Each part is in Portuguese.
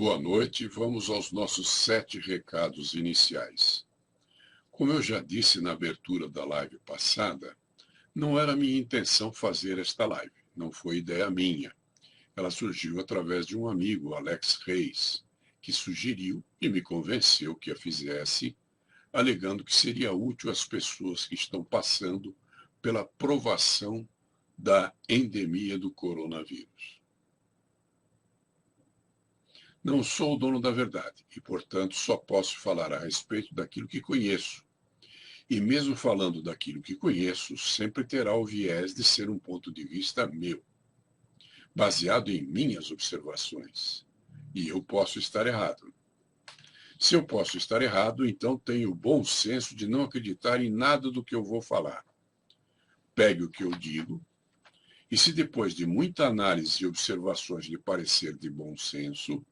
Boa noite, vamos aos nossos 7 recados iniciais. Como eu já disse na abertura da live passada, não era minha intenção fazer esta live, não foi ideia minha. Ela surgiu através de um amigo, Alex Reis, que sugeriu e me convenceu que a fizesse, alegando que seria útil às pessoas que estão passando pela provação da endemia do coronavírus. Não sou o dono da verdade e, portanto, só posso falar a respeito daquilo que conheço. E mesmo falando daquilo que conheço, sempre terá o viés de ser um ponto de vista meu, baseado em minhas observações. E eu posso estar errado. Se eu posso estar errado, então tenho o bom senso de não acreditar em nada do que eu vou falar. Pegue o que eu digo, e se depois de muita análise e observações lhe parecer de bom senso,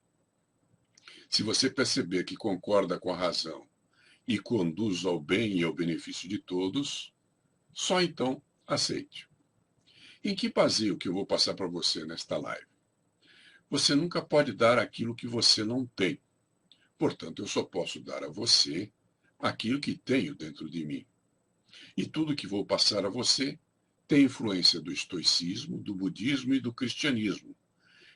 se você perceber que concorda com a razão e conduz ao bem e ao benefício de todos, só então aceite. Em que baseio que eu vou passar para você nesta live? Você nunca pode dar aquilo que você não tem. Portanto, eu só posso dar a você aquilo que tenho dentro de mim. E tudo que vou passar a você tem influência do estoicismo, do budismo e do cristianismo,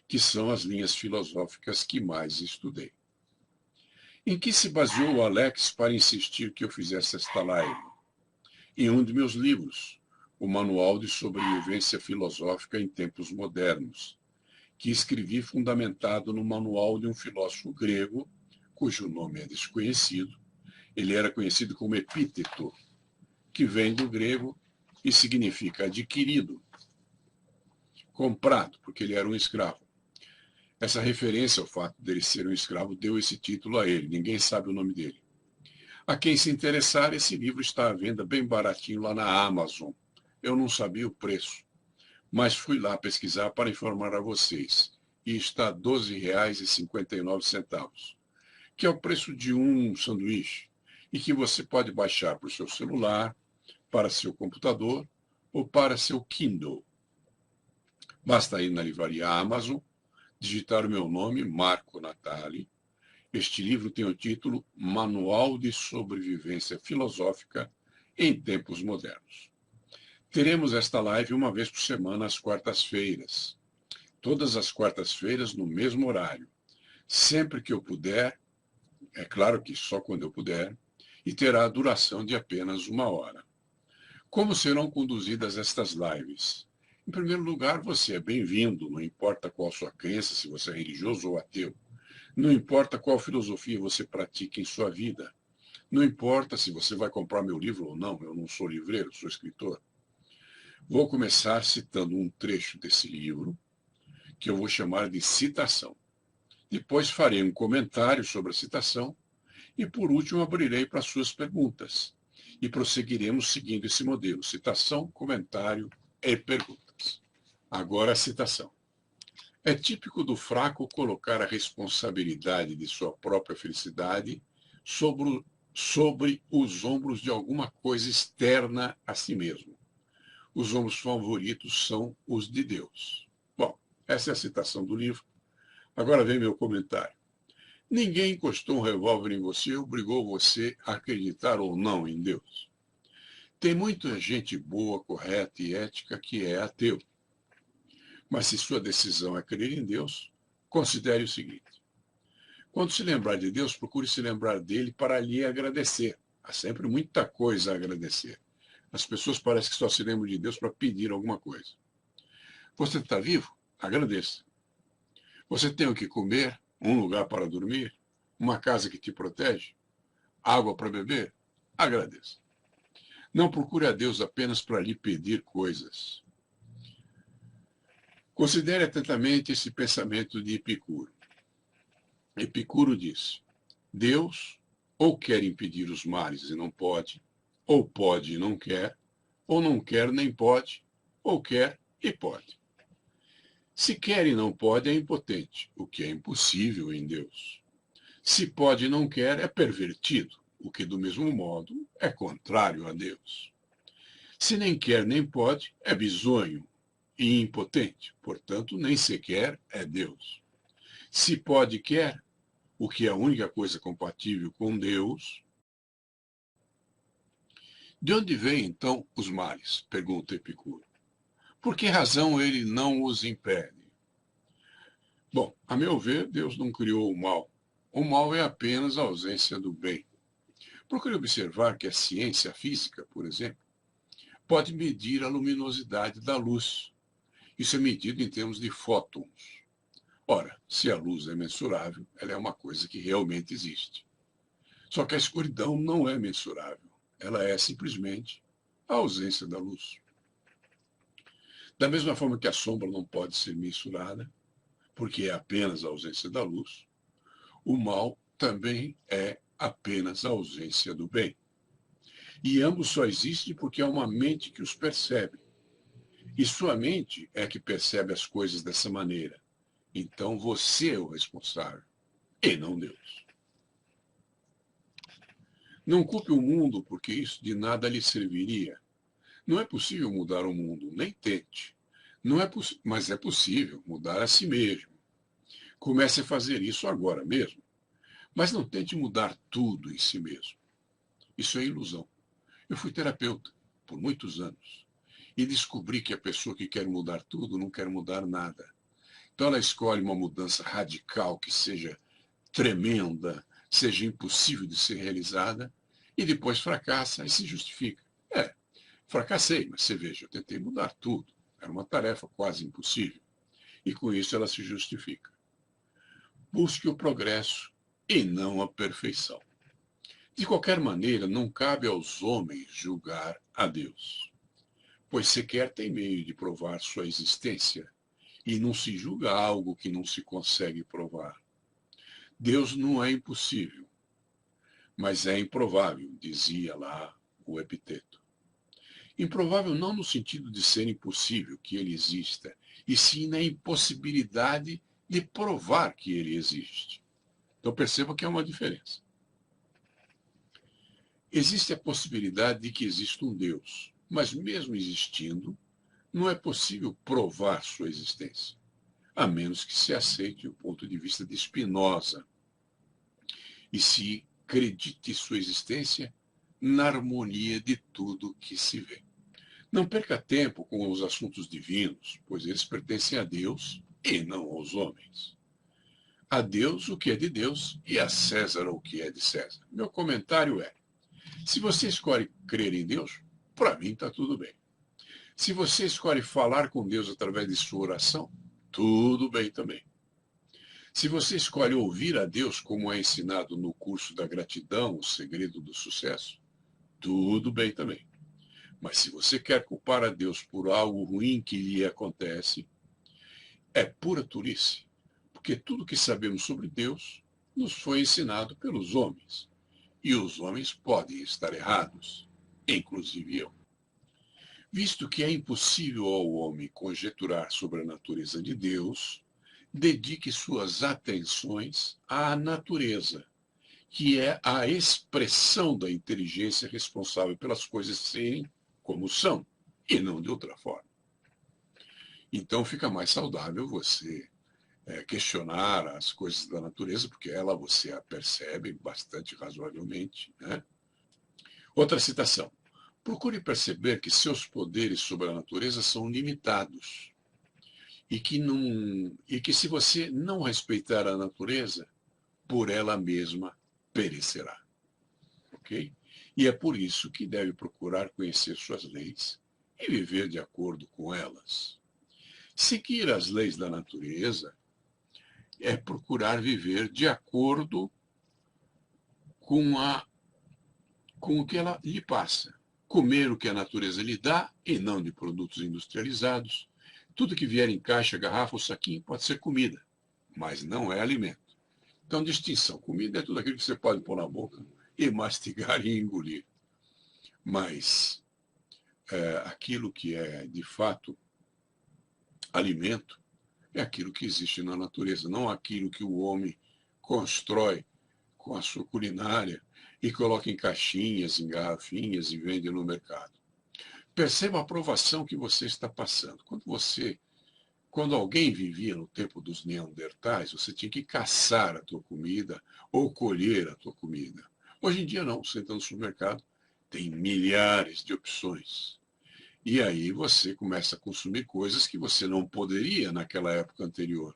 que são as linhas filosóficas que mais estudei. Em que se baseou o Alex para insistir que eu fizesse esta live? Em um de meus livros, o Manual de Sobrevivência Filosófica em Tempos Modernos, que escrevi fundamentado no manual de um filósofo grego, cujo nome é desconhecido. Ele era conhecido como Epíteto, que vem do grego e significa adquirido, comprado, porque ele era um escravo. Essa referência ao fato dele ser um escravo deu esse título a ele. Ninguém sabe o nome dele. A quem se interessar, esse livro está à venda bem baratinho lá na Amazon. Eu não sabia o preço, mas fui lá pesquisar para informar a vocês. E está R$ 12,59, que é o preço de um sanduíche, e que você pode baixar para o seu celular, para seu computador ou para seu Kindle. Basta ir na livraria Amazon, digitar o meu nome, Marco Natali. Este livro tem o título Manual de Sobrevivência Filosófica em Tempos Modernos. Teremos esta live uma vez por semana, às quartas-feiras. Todas as quartas-feiras, no mesmo horário. Sempre que eu puder, é claro que só quando eu puder, e terá a duração de apenas 1 hora. Como serão conduzidas estas lives? Em primeiro lugar, você é bem-vindo, não importa qual sua crença, se você é religioso ou ateu. Não importa qual filosofia você pratica em sua vida. Não importa se você vai comprar meu livro ou não, eu não sou livreiro, sou escritor. Vou começar citando um trecho desse livro, que eu vou chamar de citação. Depois farei um comentário sobre a citação e, por último, abrirei para suas perguntas. E prosseguiremos seguindo esse modelo: citação, comentário e perguntas. Agora a citação. É típico do fraco colocar a responsabilidade de sua própria felicidade sobre os ombros de alguma coisa externa a si mesmo. Os ombros favoritos são os de Deus. Bom, essa é a citação do livro. Agora vem meu comentário. Ninguém encostou um revólver em você e obrigou você a acreditar ou não em Deus. Tem muita gente boa, correta e ética que é ateu. Mas se sua decisão é crer em Deus, considere o seguinte. Quando se lembrar de Deus, procure se lembrar dele para lhe agradecer. Há sempre muita coisa a agradecer. As pessoas parecem que só se lembram de Deus para pedir alguma coisa. Você está vivo? Agradeça. Você tem o que comer, um lugar para dormir, uma casa que te protege, água para beber? Agradeça. Não procure a Deus apenas para lhe pedir coisas. Considere atentamente esse pensamento de Epicuro. Epicuro diz: Deus ou quer impedir os males e não pode, ou pode e não quer nem pode, ou quer e pode. Se quer e não pode, é impotente, o que é impossível em Deus. Se pode e não quer, é pervertido, o que, do mesmo modo, é contrário a Deus. Se nem quer nem pode, é bizonho e impotente, portanto, nem sequer é Deus. Se pode e quer, o que é a única coisa compatível com Deus. De onde vêm, então, os males? Pergunta Epicuro. Por que razão ele não os impede? Bom, a meu ver, Deus não criou o mal. O mal é apenas a ausência do bem. Procure observar que a ciência física, por exemplo, pode medir a luminosidade da luz. Isso é medido em termos de fótons. Ora, se a luz é mensurável, ela é uma coisa que realmente existe. Só que a escuridão não é mensurável. Ela é simplesmente a ausência da luz. Da mesma forma que a sombra não pode ser mensurada, porque é apenas a ausência da luz, o mal também é apenas a ausência do bem. E ambos só existem porque há uma mente que os percebe. E sua mente é que percebe as coisas dessa maneira. Então você é o responsável, e não Deus. Não culpe o mundo, porque isso de nada lhe serviria. Não é possível mudar o mundo, nem tente. Não é mas é possível mudar a si mesmo. Comece a fazer isso agora mesmo. Mas não tente mudar tudo em si mesmo. Isso é ilusão. Eu fui terapeuta por muitos anos e descobri que a pessoa que quer mudar tudo não quer mudar nada. Então ela escolhe uma mudança radical que seja tremenda, seja impossível de ser realizada, e depois fracassa e se justifica. Fracassei, mas você veja, eu tentei mudar tudo. Era uma tarefa quase impossível. E com isso ela se justifica. Busque o progresso e não a perfeição. De qualquer maneira, não cabe aos homens julgar a Deus, pois sequer tem meio de provar sua existência, e não se julga algo que não se consegue provar. Deus não é impossível, mas é improvável, dizia lá o Epiteto. Improvável não no sentido de ser impossível que ele exista, e sim na impossibilidade de provar que ele existe. Então perceba que há uma diferença. Existe a possibilidade de que exista um Deus, mas mesmo existindo, não é possível provar sua existência, a menos que se aceite o ponto de vista de Spinoza e se acredite sua existência na harmonia de tudo que se vê. Não perca tempo com os assuntos divinos, pois eles pertencem a Deus e não aos homens. A Deus o que é de Deus e a César o que é de César. Meu comentário é: se você escolhe crer em Deus, para mim está tudo bem. Se você escolhe falar com Deus através de sua oração, tudo bem também. Se você escolhe ouvir a Deus, como é ensinado no curso da gratidão, o segredo do sucesso, tudo bem também. Mas se você quer culpar a Deus por algo ruim que lhe acontece, é pura tolice, porque tudo que sabemos sobre Deus nos foi ensinado pelos homens. E os homens podem estar errados, inclusive eu. Visto que é impossível ao homem conjecturar sobre a natureza de Deus, dedique suas atenções à natureza, que é a expressão da inteligência responsável pelas coisas serem como são, e não de outra forma. Então fica mais saudável você questionar as coisas da natureza, porque ela você a percebe bastante razoavelmente, né? Outra citação. Procure perceber que seus poderes sobre a natureza são limitados e que se você não respeitar a natureza, por ela mesma perecerá. Ok? E é por isso que deve procurar conhecer suas leis e viver de acordo com elas. Seguir as leis da natureza é procurar viver de acordo com o que ela lhe passa. Comer o que a natureza lhe dá e não de produtos industrializados. Tudo que vier em caixa, garrafa ou saquinho pode ser comida, mas não é alimento. Então, distinção. Comida é tudo aquilo que você pode pôr na boca e mastigar e engolir. Mas aquilo que é, de fato, alimento é aquilo que existe na natureza, não aquilo que o homem constrói com a sua culinária e coloca em caixinhas, em garrafinhas e vende no mercado. Perceba a aprovação que você está passando. Quando você Quando alguém vivia no tempo dos neandertais, você tinha que caçar a tua comida ou colher a tua comida. Hoje em dia não, você entra no supermercado, tem milhares de opções. E aí você começa a consumir coisas que você não poderia naquela época anterior.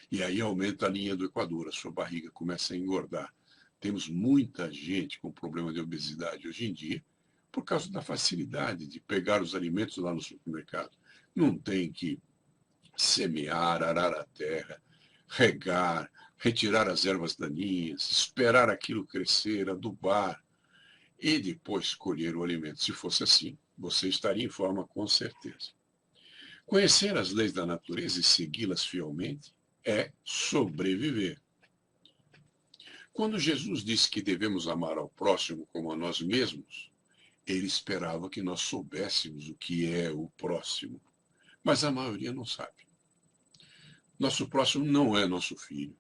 E aí aumenta a linha do Equador, a sua barriga começa a engordar. Temos muita gente com problema de obesidade hoje em dia por causa da facilidade de pegar os alimentos lá no supermercado. Não tem que semear, arar a terra, regar, retirar as ervas daninhas, esperar aquilo crescer, adubar e depois colher o alimento. Se fosse assim, você estaria em forma com certeza. Conhecer as leis da natureza e segui-las fielmente é sobreviver. Quando Jesus disse que devemos amar ao próximo como a nós mesmos, ele esperava que nós soubéssemos o que é o próximo. Mas a maioria não sabe. Nosso próximo não é nosso filho,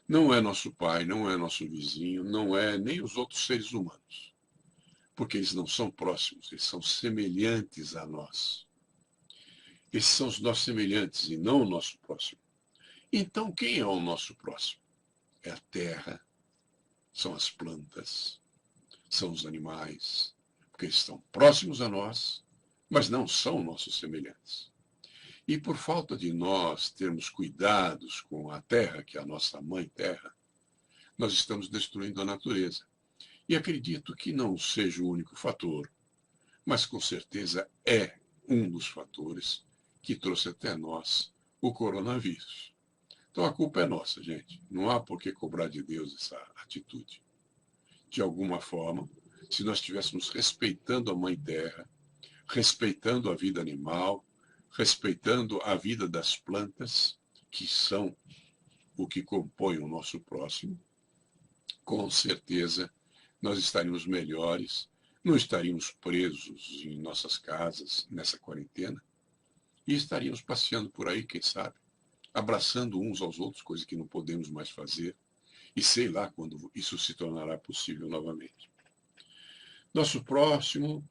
não é nosso pai, não é nosso vizinho, não é nem os outros seres humanos. Porque eles não são próximos, eles são semelhantes a nós. Esses são os nossos semelhantes e não o nosso próximo. Então, quem é o nosso próximo? É a terra, são as plantas, são os animais, porque eles estão próximos a nós, mas não são nossos semelhantes. E por falta de nós termos cuidados com a terra, que é a nossa mãe terra, nós estamos destruindo a natureza. E acredito que não seja o único fator, mas com certeza é um dos fatores que trouxe até nós o coronavírus. Então a culpa é nossa, gente. Não há por que cobrar de Deus essa atitude. De alguma forma, se nós estivéssemos respeitando a Mãe Terra, respeitando a vida animal, respeitando a vida das plantas, que são o que compõe o nosso próximo, com certeza nós estaríamos melhores, não estaríamos presos em nossas casas nessa quarentena e estaríamos passeando por aí, quem sabe, abraçando uns aos outros, coisa que não podemos mais fazer, e sei lá quando isso se tornará possível novamente. Nosso próximo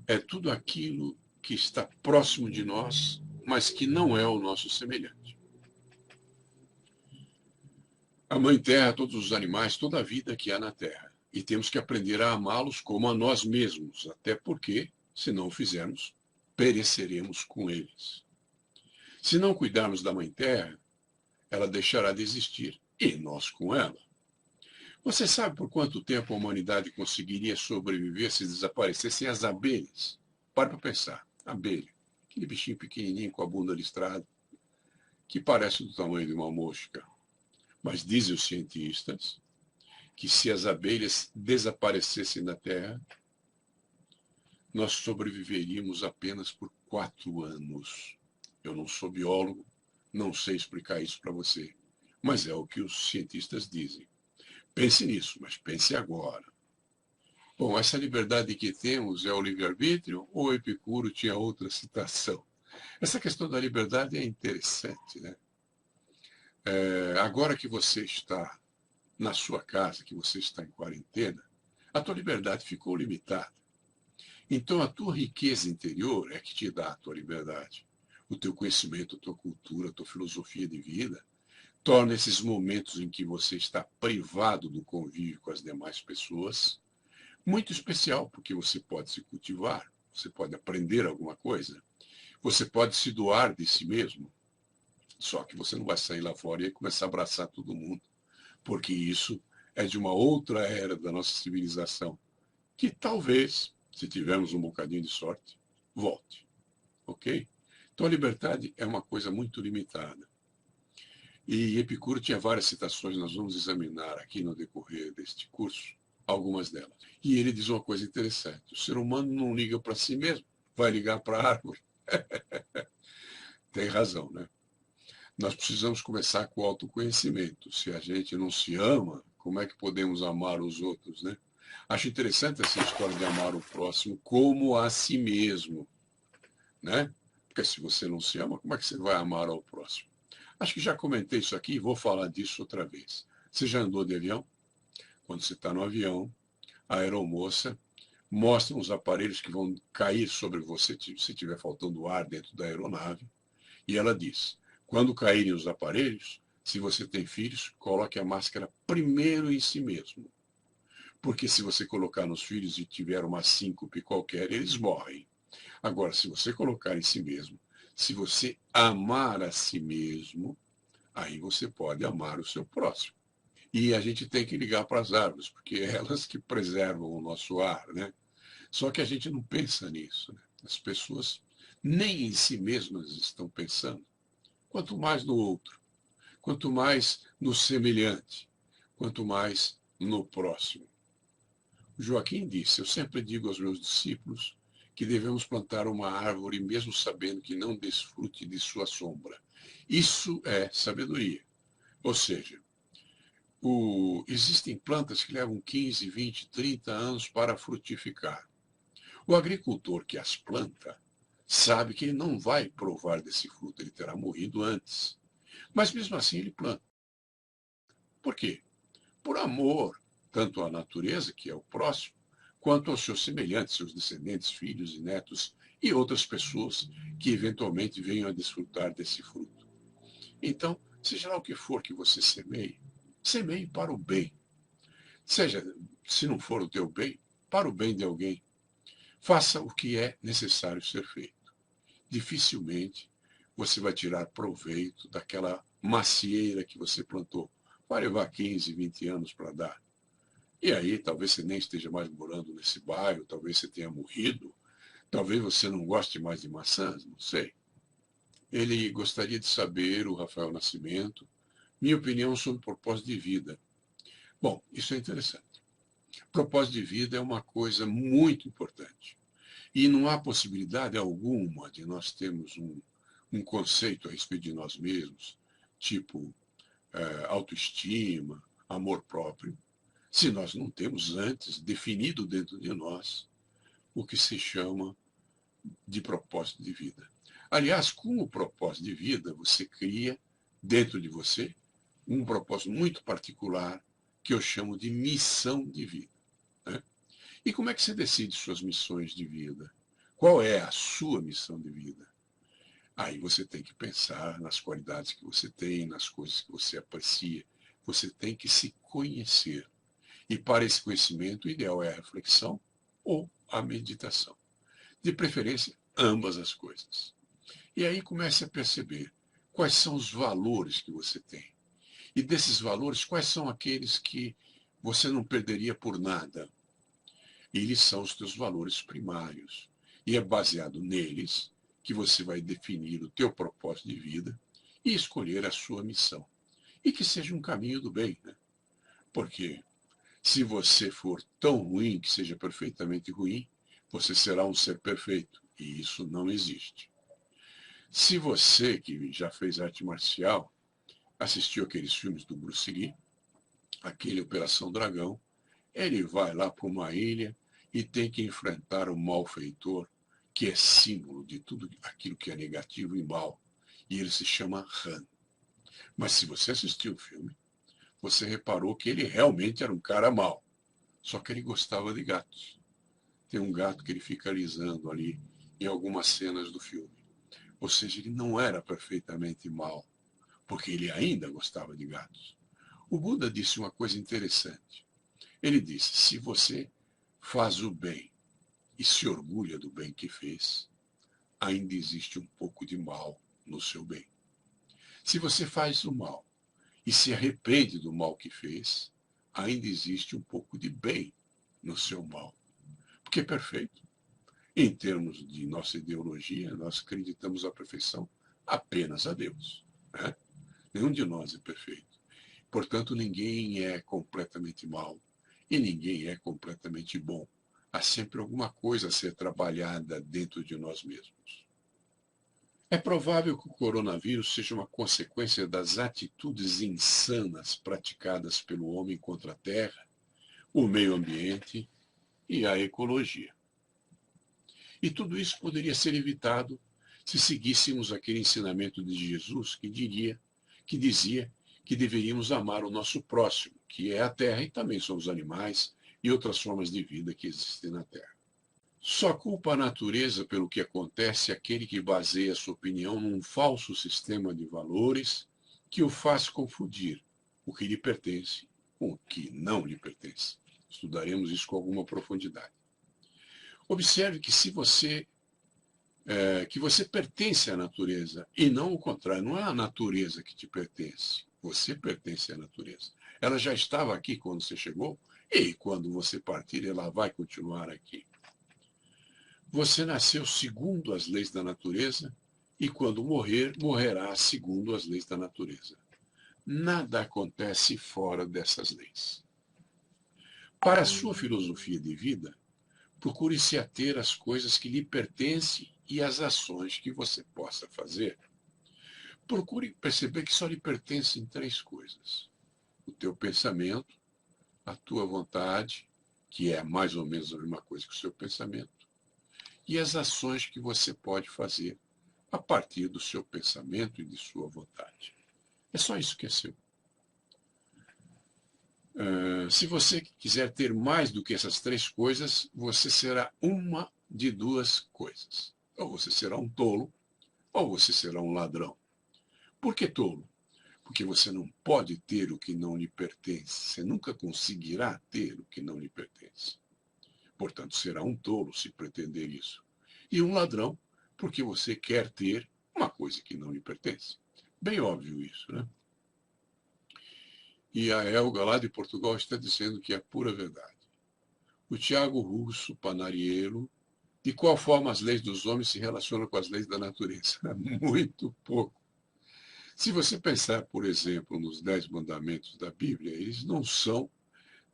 é tudo aquilo que está próximo de nós, mas que não é o nosso semelhante. A Mãe Terra, todos os animais, toda a vida que há na Terra. E temos que aprender a amá-los como a nós mesmos, até porque, se não o fizermos, pereceremos com eles. Se não cuidarmos da Mãe Terra, ela deixará de existir, e nós com ela. Você sabe por quanto tempo a humanidade conseguiria sobreviver se desaparecessem as abelhas? Para pensar. Abelha. Aquele bichinho pequenininho com a bunda listrada, que parece do tamanho de uma mosca. Mas dizem os cientistas que se as abelhas desaparecessem da Terra, nós sobreviveríamos apenas por 4 anos. Eu não sou biólogo, não sei explicar isso para você, mas é o que os cientistas dizem. Pense nisso, mas pense agora. Bom, essa liberdade que temos é o livre-arbítrio ou Epicuro tinha outra citação? Essa questão da liberdade é interessante, né? Agora que você está na sua casa, que você está em quarentena, a tua liberdade ficou limitada. Então a tua riqueza interior é que te dá a tua liberdade. O teu conhecimento, a tua cultura, a tua filosofia de vida torna esses momentos em que você está privado do convívio com as demais pessoas muito especial, porque você pode se cultivar, você pode aprender alguma coisa, você pode se doar de si mesmo, só que você não vai sair lá fora e começar a abraçar todo mundo, porque isso é de uma outra era da nossa civilização, que talvez, se tivermos um bocadinho de sorte, volte. Ok? Então a liberdade é uma coisa muito limitada. E Epicuro tinha várias citações, nós vamos examinar aqui no decorrer deste curso, algumas delas. E ele diz uma coisa interessante: o ser humano não liga para si mesmo, vai ligar para a árvore. Tem razão, né? Nós precisamos começar com o autoconhecimento. Se a gente não se ama, como é que podemos amar os outros, né? Acho interessante essa história de amar o próximo como a si mesmo, né? Porque se você não se ama, como é que você vai amar ao próximo? Acho que já comentei isso aqui e vou falar disso outra vez. Você já andou de avião? Quando você está no avião, a aeromoça mostra uns aparelhos que vão cair sobre você se estiver faltando ar dentro da aeronave. E ela diz, quando caírem os aparelhos, se você tem filhos, coloque a máscara primeiro em si mesmo. Porque se você colocar nos filhos e tiver uma síncope qualquer, eles morrem. Agora, se você colocar em si mesmo, se você amar a si mesmo, aí você pode amar o seu próximo. E a gente tem que ligar para as árvores, porque é elas que preservam o nosso ar, né? Só que a gente não pensa nisso, né? As pessoas nem em si mesmas estão pensando. Quanto mais no outro, quanto mais no semelhante, quanto mais no próximo. Joaquim disse, eu sempre digo aos meus discípulos que devemos plantar uma árvore mesmo sabendo que não desfrute de sua sombra. Isso é sabedoria. Ou seja, existem plantas que levam 15, 20, 30 anos para frutificar. O agricultor que as planta sabe que ele não vai provar desse fruto, ele terá morrido antes. Mas mesmo assim ele planta. Por quê? Por amor, tanto à natureza, que é o próximo, quanto aos seus semelhantes, seus descendentes, filhos e netos e outras pessoas que eventualmente venham a desfrutar desse fruto. Então, seja lá o que for que você semeie, semeie para o bem. Seja, se não for o teu bem, para o bem de alguém. Faça o que é necessário ser feito. Dificilmente você vai tirar proveito daquela macieira que você plantou. Vai levar 15, 20 anos para dar. E aí, talvez você nem esteja mais morando nesse bairro, talvez você tenha morrido, talvez você não goste mais de maçãs, não sei. Ele gostaria de saber, o Rafael Nascimento, minha opinião sobre propósito de vida. Bom, isso é interessante. Propósito de vida é uma coisa muito importante. E não há possibilidade alguma de nós termos um conceito a respeito de nós mesmos, tipo autoestima, amor próprio, se nós não temos antes definido dentro de nós o que se chama de propósito de vida. Aliás, com o propósito de vida, você cria dentro de você um propósito muito particular que eu chamo de missão de vida. Né? E como é que você decide suas missões de vida? Qual é a sua missão de vida? Aí você tem que pensar nas qualidades que você tem, nas coisas que você aprecia. Você tem que se conhecer. E para esse conhecimento, o ideal é a reflexão ou a meditação. De preferência, ambas as coisas. E aí comece a perceber quais são os valores que você tem. E desses valores, quais são aqueles que você não perderia por nada. Eles são os teus valores primários. E é baseado neles que você vai definir o teu propósito de vida e escolher a sua missão. E que seja um caminho do bem, né? Porque se você for tão ruim que seja perfeitamente ruim, você será um ser perfeito. E isso não existe. Se você, que já fez arte marcial, assistiu aqueles filmes do Bruce Lee, aquele Operação Dragão, ele vai lá para uma ilha e tem que enfrentar o malfeitor, que é símbolo de tudo aquilo que é negativo e mal. E ele se chama Han. Mas se você assistiu o filme, você reparou que ele realmente era um cara mau. Só que ele gostava de gatos. Tem um gato que ele fica alisando ali em algumas cenas do filme. Ou seja, ele não era perfeitamente mau, porque ele ainda gostava de gatos. O Buda disse uma coisa interessante. Ele disse, se você faz o bem e se orgulha do bem que fez, ainda existe um pouco de mal no seu bem. Se você faz o mal e se arrepende do mal que fez, ainda existe um pouco de bem no seu mal. Porque é perfeito. Em termos de nossa ideologia, nós acreditamos a perfeição apenas a Deus. Né? Nenhum de nós é perfeito. Portanto, ninguém é completamente mal e ninguém é completamente bom. Há sempre alguma coisa a ser trabalhada dentro de nós mesmos. É provável que o coronavírus seja uma consequência das atitudes insanas praticadas pelo homem contra a Terra, o meio ambiente e a ecologia. E tudo isso poderia ser evitado se seguíssemos aquele ensinamento de Jesus que dizia que deveríamos amar o nosso próximo, que é a terra e também são os animais e outras formas de vida que existem na terra. Só culpa a natureza pelo que acontece aquele que baseia sua opinião num falso sistema de valores que o faz confundir o que lhe pertence com o que não lhe pertence. Estudaremos isso com alguma profundidade. Observe que se você que você pertence à natureza e não o contrário, não é a natureza que te pertence, você pertence à natureza. Ela já estava aqui quando você chegou e quando você partir ela vai continuar aqui. Você nasceu segundo as leis da natureza e quando morrer, morrerá segundo as leis da natureza. Nada acontece fora dessas leis. Para a sua filosofia de vida, procure se ater às coisas que lhe pertencem e às ações que você possa fazer. Procure perceber que só lhe pertencem três coisas: o teu pensamento, a tua vontade, que é mais ou menos a mesma coisa que o seu pensamento, e as ações que você pode fazer a partir do seu pensamento e de sua vontade. É só isso que é seu. Se você quiser ter mais do que essas três coisas, você será uma de duas coisas. Ou você será um tolo, ou você será um ladrão. Por que tolo? Porque você não pode ter o que não lhe pertence. Você nunca conseguirá ter o que não lhe pertence. Portanto, será um tolo se pretender isso. E um ladrão, porque você quer ter uma coisa que não lhe pertence. Bem óbvio isso, né? E a Elga, lá de Portugal, está dizendo que é pura verdade. O Tiago Russo Panariello, de qual forma as leis dos homens se relacionam com as leis da natureza? Muito pouco. Se você pensar, por exemplo, nos 10 mandamentos da Bíblia, eles não são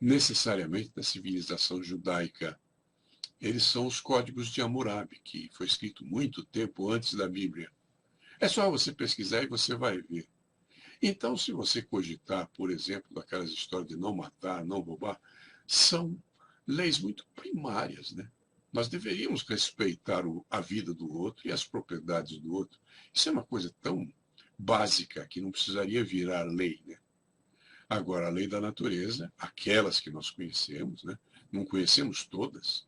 necessariamente da civilização judaica. Eles são os códigos de Hammurabi, que foi escrito muito tempo antes da Bíblia. É só você pesquisar e você vai ver. Então, se você cogitar, por exemplo, daquelas histórias de não matar, não roubar, são leis muito primárias, né? Nós deveríamos respeitar a vida do outro e as propriedades do outro. Isso é uma coisa tão básica que não precisaria virar lei, né? Agora, a lei da natureza, aquelas que nós conhecemos, né? Não conhecemos todas,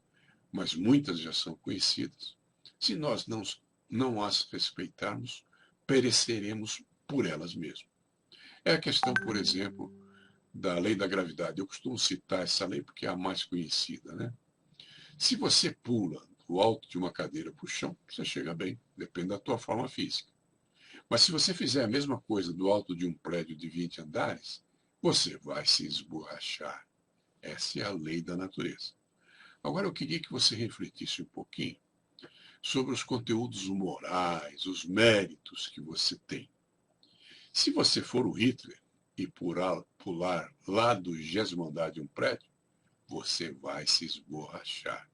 mas muitas já são conhecidas. Se nós não as respeitarmos, pereceremos por elas mesmas. É a questão, por exemplo, da lei da gravidade. Eu costumo citar essa lei porque é a mais conhecida, né? Se você pula do alto de uma cadeira para o chão, você chega bem, depende da tua forma física. Mas se você fizer a mesma coisa do alto de um prédio de 20 andares, você vai se esborrachar. Essa é a lei da natureza. Agora eu queria que você refletisse um pouquinho sobre os conteúdos morais, os méritos que você tem. Se você for o Hitler e pular lá do 20º andar de um prédio, você vai se esborrachar.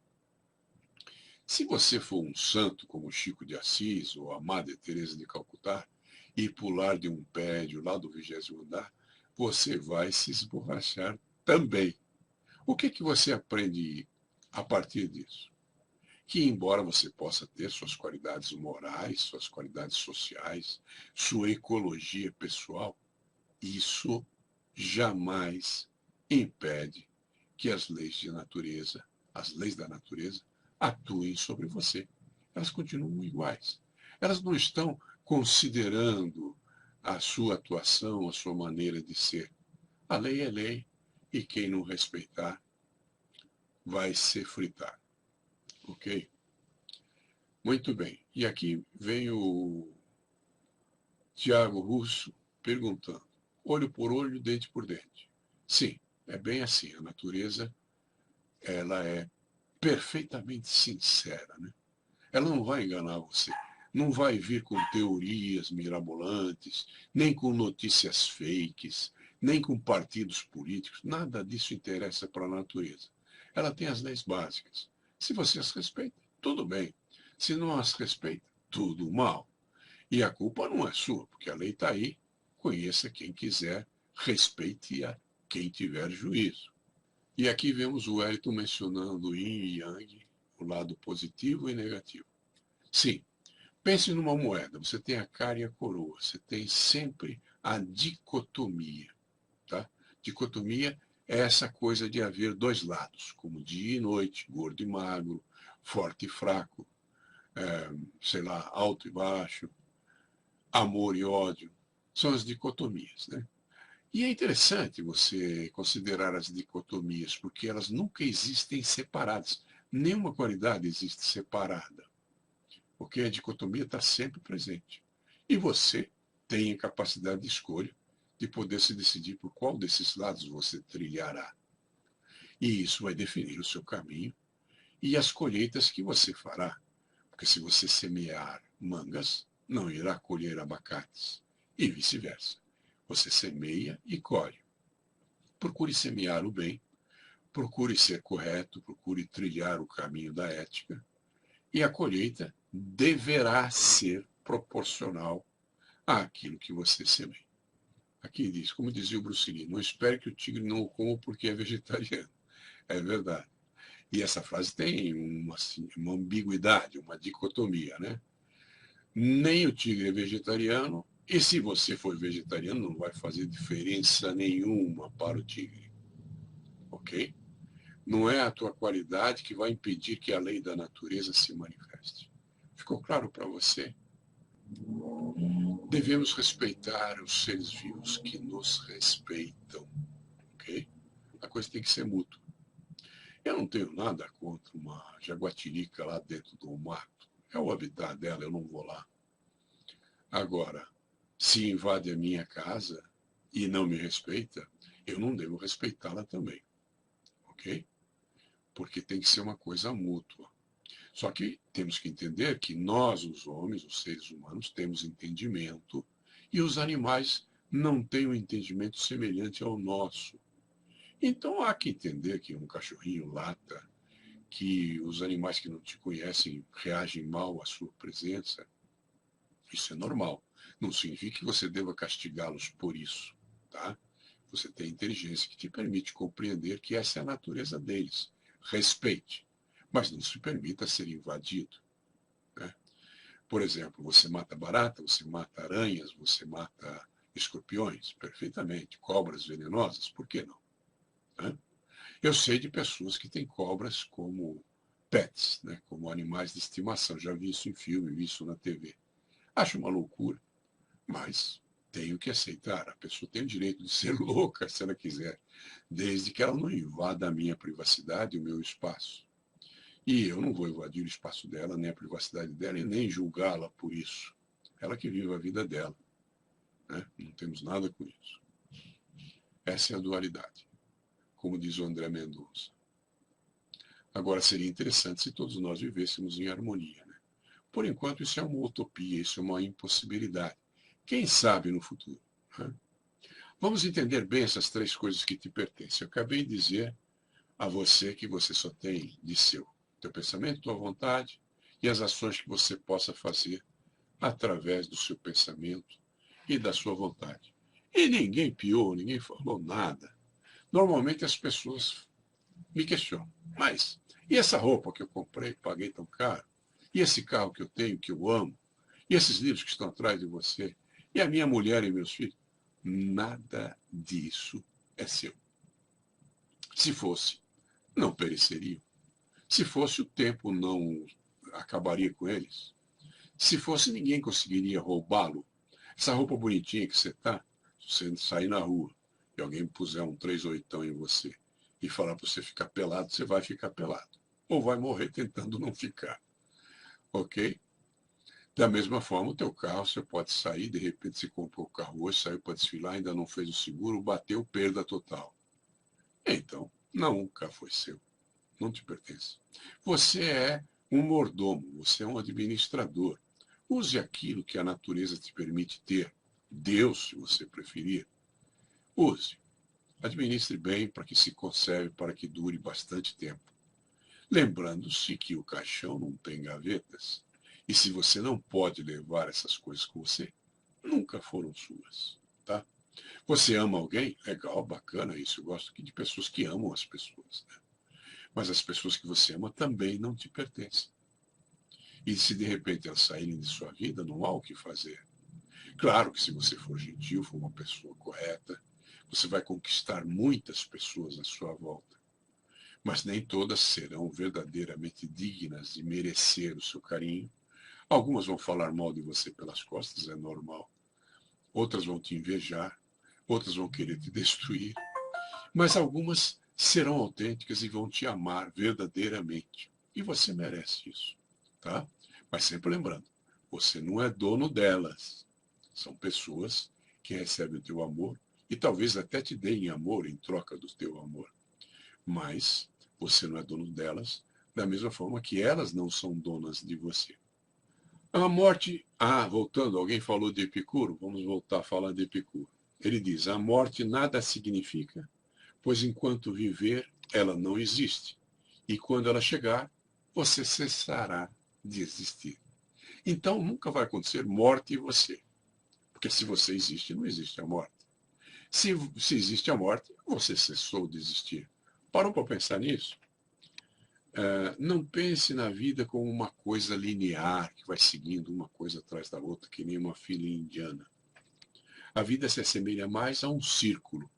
Se você for um santo como Chico de Assis ou a Madre Teresa de Calcutá e pular de um prédio lá do 20º andar, você vai se esborrachar também. O que você aprende a partir disso? Que embora você possa ter suas qualidades morais, suas qualidades sociais, sua ecologia pessoal, isso jamais impede que as leis de natureza, as leis da natureza, atuem sobre você. Elas continuam iguais. Elas não estão considerando a sua atuação, a sua maneira de ser. A lei é lei e quem não respeitar vai ser fritado. Ok? Muito bem. E aqui vem o Tiago Russo perguntando: olho por olho, dente por dente. Sim, é bem assim. A natureza, ela é perfeitamente sincera, né? Ela não vai enganar você. Não vai vir com teorias mirabolantes, nem com notícias fakes, nem com partidos políticos. Nada disso interessa para a natureza. Ela tem as leis básicas. Se você as respeita, tudo bem. Se não as respeita, tudo mal. E a culpa não é sua, porque a lei está aí. Conheça quem quiser, respeite a quem tiver juízo. E aqui vemos o Wellington mencionando yin e yang, o lado positivo e negativo. Sim, pense numa moeda. Você tem a cara e a coroa. Você tem sempre a dicotomia. Tá? Dicotomia é essa coisa de haver dois lados, como dia e noite, gordo e magro, forte e fraco, sei lá, alto e baixo, amor e ódio. São as dicotomias, né? E é interessante você considerar as dicotomias, porque elas nunca existem separadas. Nenhuma qualidade existe separada, porque a dicotomia está sempre presente. E você tem a capacidade de escolha de poder se decidir por qual desses lados você trilhará. E isso vai definir o seu caminho e as colheitas que você fará. Porque se você semear mangas, não irá colher abacates. E vice-versa. Você semeia e colhe. Procure semear o bem, procure ser correto, procure trilhar o caminho da ética, e a colheita deverá ser proporcional àquilo que você semeia. Aqui diz, como dizia o Bruce Lee, não espere que o tigre não o coma porque é vegetariano. É verdade. E essa frase tem uma ambiguidade, uma dicotomia, né? Nem o tigre é vegetariano, e se você for vegetariano, não vai fazer diferença nenhuma para o tigre. Ok? Não é a tua qualidade que vai impedir que a lei da natureza se manifeste. Ficou claro para você? Devemos respeitar os seres vivos que nos respeitam. Ok? A coisa tem que ser mútua. Eu não tenho nada contra uma jaguatirica lá dentro do mato. É o habitat dela, eu não vou lá. Agora, se invade a minha casa e não me respeita, eu não devo respeitá-la também. Ok? Porque tem que ser uma coisa mútua. Só que temos que entender que nós, os homens, os seres humanos, temos entendimento e os animais não têm um entendimento semelhante ao nosso. Então há que entender que um cachorrinho lata, que os animais que não te conhecem reagem mal à sua presença. Isso é normal. Não significa que você deva castigá-los por isso, tá? Você tem inteligência que te permite compreender que essa é a natureza deles. Respeite, mas não se permita ser invadido, né? Por exemplo, você mata barata, você mata aranhas, você mata escorpiões, perfeitamente. Cobras venenosas, por que não? Né? Eu sei de pessoas que têm cobras como pets, né, como animais de estimação. Já vi isso em filme, vi isso na TV. Acho uma loucura, mas tenho que aceitar. A pessoa tem o direito de ser louca se ela quiser, desde que ela não invada a minha privacidade e o meu espaço. E eu não vou invadir o espaço dela, nem a privacidade dela, e nem julgá-la por isso. Ela que vive a vida dela. Né? Não temos nada com isso. Essa é a dualidade, como diz o André Mendonça. Agora, seria interessante se todos nós vivêssemos em harmonia. Né? Por enquanto, isso é uma utopia, isso é uma impossibilidade. Quem sabe no futuro? Né? Vamos entender bem essas três coisas que te pertencem. Eu acabei de dizer a você que você só tem de seu. Teu pensamento, tua vontade e as ações que você possa fazer através do seu pensamento e da sua vontade. E ninguém piou, ninguém falou nada. Normalmente as pessoas me questionam, mas e essa roupa que eu comprei, paguei tão caro? E esse carro que eu tenho, que eu amo? E esses livros que estão atrás de você? E a minha mulher e meus filhos? Nada disso é seu. Se fosse, não pereceriam. Se fosse, o tempo não acabaria com eles. Se fosse, ninguém conseguiria roubá-lo. Essa roupa bonitinha que você está, se você sair na rua e alguém puser um 38 em você e falar para você ficar pelado, você vai ficar pelado. Ou vai morrer tentando não ficar. Ok? Da mesma forma, o teu carro, você pode sair, de repente você comprou o carro hoje, saiu para desfilar, ainda não fez o seguro, bateu, perda total. Então, nunca foi seu. Não te pertence. Você é um mordomo, você é um administrador. Use aquilo que a natureza te permite ter. Deus, se você preferir. Use. Administre bem para que se conserve, para que dure bastante tempo. Lembrando-se que o caixão não tem gavetas. E se você não pode levar essas coisas com você, nunca foram suas. Tá? Você ama alguém? Legal, bacana isso. Eu gosto aqui de pessoas que amam as pessoas. Né? Mas as pessoas que você ama também não te pertencem. E se de repente elas saírem de sua vida, não há o que fazer. Claro que se você for gentil, for uma pessoa correta, você vai conquistar muitas pessoas à sua volta. mas nem todas serão verdadeiramente dignas de merecer o seu carinho. Algumas vão falar mal de você pelas costas, é normal. Outras vão te invejar, outras vão querer te destruir, mas algumas serão autênticas e vão te amar verdadeiramente. E você merece isso, tá? Mas sempre lembrando, você não é dono delas. São pessoas que recebem o teu amor e talvez até te deem amor em troca do teu amor. Mas você não é dono delas, da mesma forma que elas não são donas de você. A morte. Ah, voltando, alguém falou de Epicuro, vamos voltar a falar de Epicuro. Ele diz: a morte nada significa, pois enquanto viver, ela não existe. E quando ela chegar, você cessará de existir. Então nunca vai acontecer morte em você. Porque se você existe, não existe a morte. Se existe a morte, você cessou de existir. Parou para pensar nisso? Não pense na vida como uma coisa linear, que vai seguindo uma coisa atrás da outra, que nem uma fila indiana. A vida se assemelha mais a um círculo,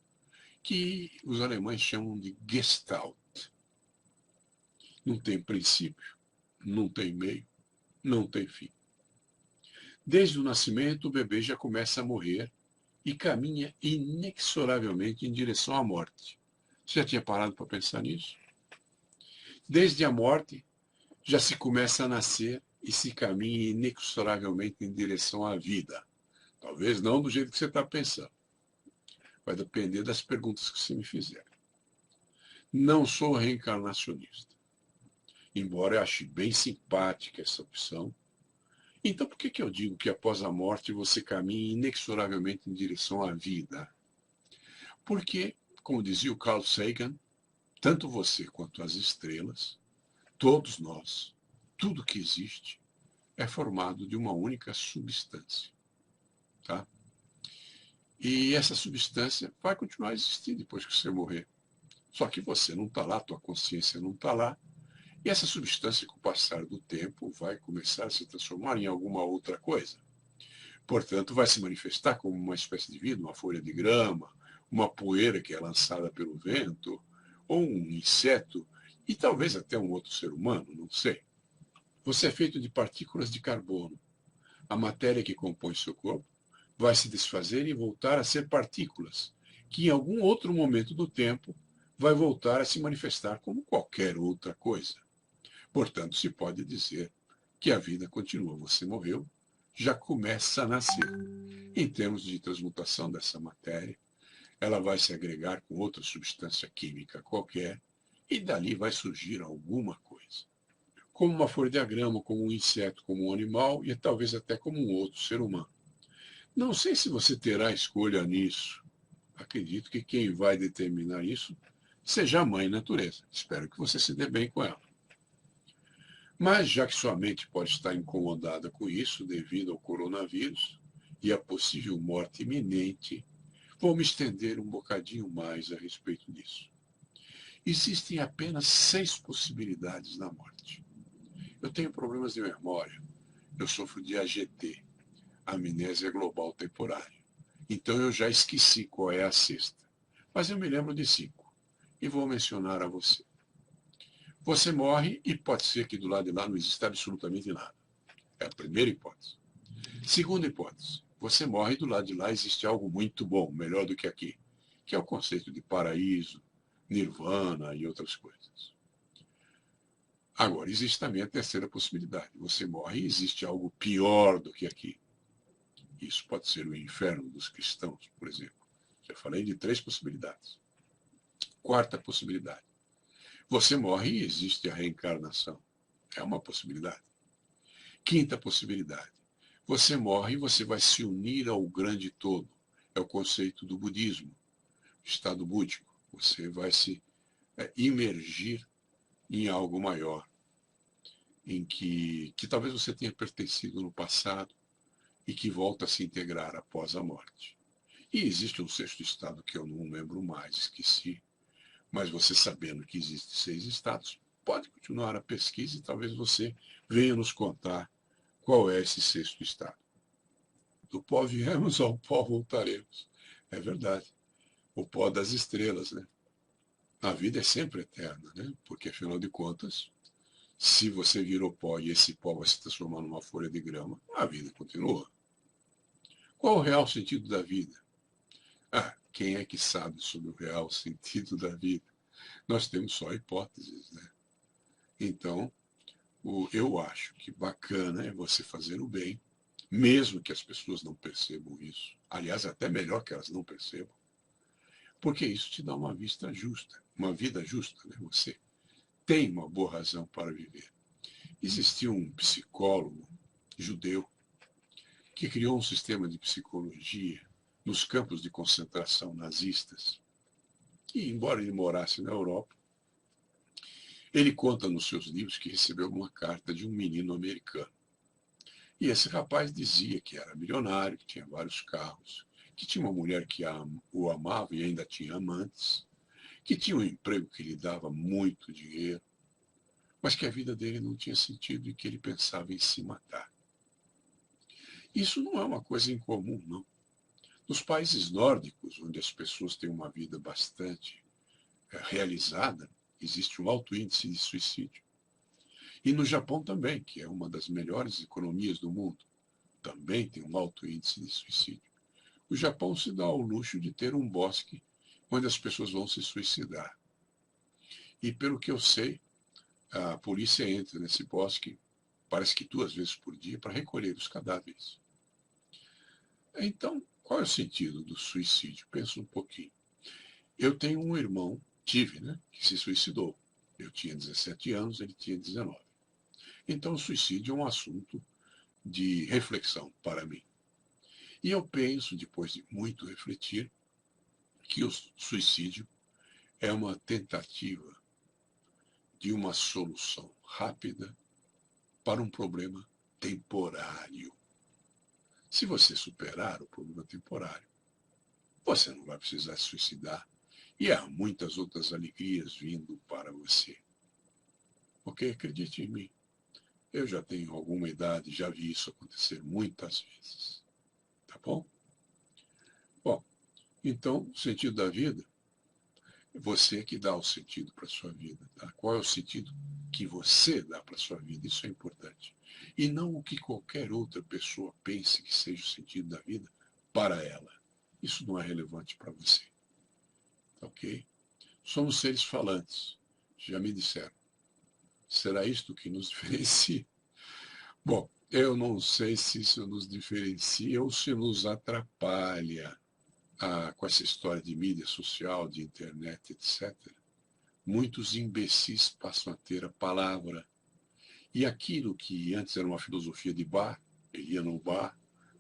que os alemães chamam de Gestalt. Não tem princípio, não tem meio, não tem fim. Desde o nascimento, o bebê já começa a morrer e caminha inexoravelmente em direção à morte. Você já tinha parado para pensar nisso? Desde a morte, já se começa a nascer e se caminha inexoravelmente em direção à vida. Talvez não do jeito que você está pensando. Vai depender das perguntas que você me fizer. Não sou reencarnacionista, embora eu ache bem simpática essa opção. Então, por que eu digo que após a morte você caminha inexoravelmente em direção à vida? Porque, como dizia o Carl Sagan, tanto você quanto as estrelas, todos nós, tudo que existe, é formado de uma única substância. Tá? E essa substância vai continuar a existir depois que você morrer. Só que você não está lá, tua consciência não está lá. E essa substância, com o passar do tempo, vai começar a se transformar em alguma outra coisa. Portanto, vai se manifestar como uma espécie de vida, uma folha de grama, uma poeira que é lançada pelo vento, ou um inseto, e talvez até um outro ser humano, não sei. Você é feito de partículas de carbono. A matéria que compõe seu corpo vai se desfazer e voltar a ser partículas, que em algum outro momento do tempo vai voltar a se manifestar como qualquer outra coisa. Portanto, se pode dizer que a vida continua. Você morreu, já começa a nascer. Em termos de transmutação dessa matéria, ela vai se agregar com outra substância química qualquer e dali vai surgir alguma coisa. Como uma folha de grama, como um inseto, como um animal e talvez até como um outro ser humano. Não sei se você terá escolha nisso. Acredito que quem vai determinar isso seja a mãe natureza. Espero que você se dê bem com ela. Mas já que sua mente pode estar incomodada com isso devido ao coronavírus e à possível morte iminente, vou me estender um bocadinho mais a respeito disso. Existem apenas 6 possibilidades na morte. Eu tenho problemas de memória. Eu sofro de AGT, amnésia global temporária. Então eu já esqueci qual é a sexta. Mas eu me lembro de 5 e vou mencionar a você. Você morre e pode ser que do lado de lá não exista absolutamente nada. É a primeira hipótese. Segunda hipótese. Você morre e do lado de lá existe algo muito bom, melhor do que aqui, que é o conceito de paraíso, nirvana e outras coisas. Agora, existe também a terceira possibilidade. Você morre e existe algo pior do que aqui. Isso pode ser o inferno dos cristãos, por exemplo. Já falei de 3 possibilidades. Quarta possibilidade. Você morre e existe a reencarnação. É uma possibilidade. Quinta possibilidade. Você morre e você vai se unir ao grande todo. É o conceito do budismo, estado búdico. Você vai se imergir em algo maior, em que talvez você tenha pertencido no passado e que volta a se integrar após a morte. E existe um sexto estado que eu não lembro mais, esqueci, mas você sabendo que existem 6 estados, pode continuar a pesquisa e talvez você venha nos contar qual é esse sexto estado. Do pó viemos, ao pó voltaremos. É verdade. O pó das estrelas, né? A vida é sempre eterna, né? Porque, afinal de contas, se você virou pó e esse pó vai se transformar numa folha de grama, a vida continua. Qual o real sentido da vida? Ah, quem é que sabe sobre o real sentido da vida? Nós temos só hipóteses, né? Então, eu acho que bacana é você fazer o bem, mesmo que as pessoas não percebam isso. Aliás, até melhor que elas não percebam, porque isso te dá uma vista justa, uma vida justa, né? Você tem uma boa razão para viver. Existia um psicólogo judeu que criou um sistema de psicologia nos campos de concentração nazistas. E, embora ele morasse na Europa, ele conta nos seus livros que recebeu uma carta de um menino americano. E esse rapaz dizia que era milionário, que tinha vários carros, que tinha uma mulher que o amava e ainda tinha amantes, que tinha um emprego que lhe dava muito dinheiro, mas que a vida dele não tinha sentido e que ele pensava em se matar. Isso não é uma coisa incomum, não. Nos países nórdicos, onde as pessoas têm uma vida bastante realizada, existe um alto índice de suicídio. E no Japão também, que é uma das melhores economias do mundo, também tem um alto índice de suicídio. O Japão se dá ao luxo de ter um bosque onde as pessoas vão se suicidar. E pelo que eu sei, a polícia entra nesse bosque, parece que 2 vezes por dia, para recolher os cadáveres. Então, qual é o sentido do suicídio? Pensa um pouquinho. Eu tenho um irmão, tive, né, que se suicidou. Eu tinha 17 anos, ele tinha 19. Então, o suicídio é um assunto de reflexão para mim. E eu penso, depois de muito refletir, que o suicídio é uma tentativa de uma solução rápida para um problema temporário. Se você superar o problema temporário, você não vai precisar se suicidar. E há muitas outras alegrias vindo para você. Ok? Acredite em mim. Eu já tenho alguma idade, já vi isso acontecer muitas vezes. Tá bom? Bom, então, o sentido da vida, é você que dá o sentido para a sua vida. Tá? Qual é o sentido que você dá para a sua vida? Isso é importante. E não o que qualquer outra pessoa pense que seja o sentido da vida para ela. Isso não é relevante para você. Ok? Somos seres falantes. Já me disseram. Será isto que nos diferencia? Bom, eu não sei se isso nos diferencia ou se nos atrapalha com essa história de mídia social, de internet, etc. Muitos imbecis passam a ter a palavra. E aquilo que antes era uma filosofia de bar, ele ia no bar,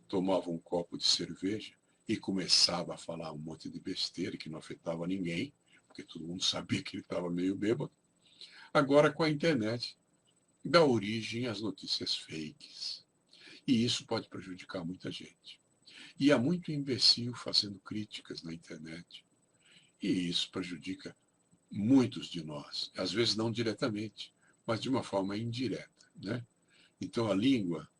tomava um copo de cerveja e começava a falar um monte de besteira que não afetava ninguém, porque todo mundo sabia que ele estava meio bêbado. Agora, com a internet, dá origem às notícias fakes. E isso pode prejudicar muita gente. E há muito imbecil fazendo críticas na internet. E isso prejudica muitos de nós. Às vezes não diretamente, mas de uma forma indireta. Né? Então a língua,